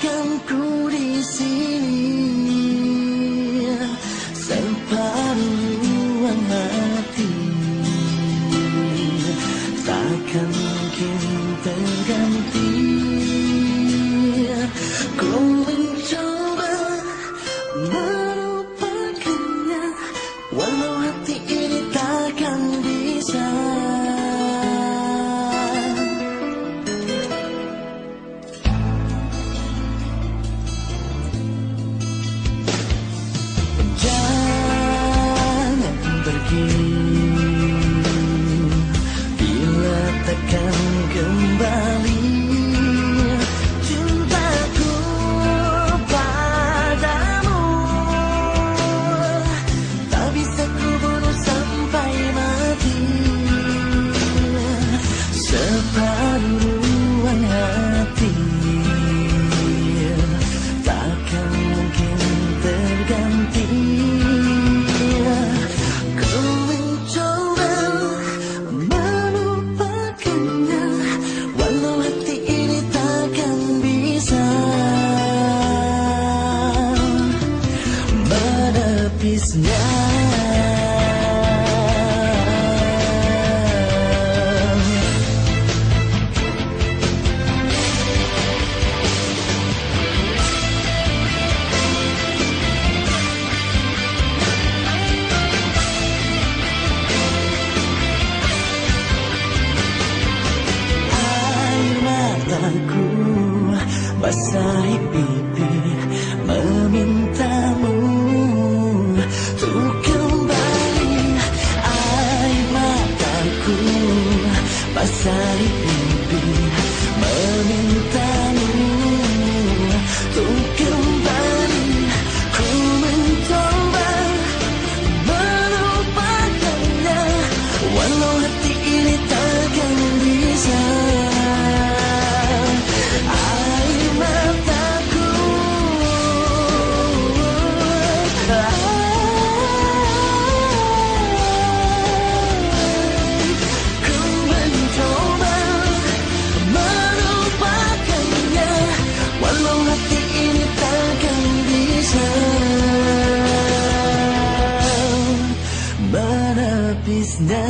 takkan ku di sini. Separuh ruang hati takkan mungkin terganti. Ku mencoba melupakannya, walau hati ini takkan bisa. Jangan pergi bila takkan kembali. Cintaku padamu tak bisa ku bunuh sampai mati. Separuh ruang hati takkan mungkin terganti. Ku mencoba melupakannya, walau hati ini takkan bisa menepisnya. Aku basahi pipi memintamu untuk kembali. Air mataku basahi pipi memintamu untuk kembali. Ku mencoba melupakannya, walau hati ini takkan bisa. Menepisnya.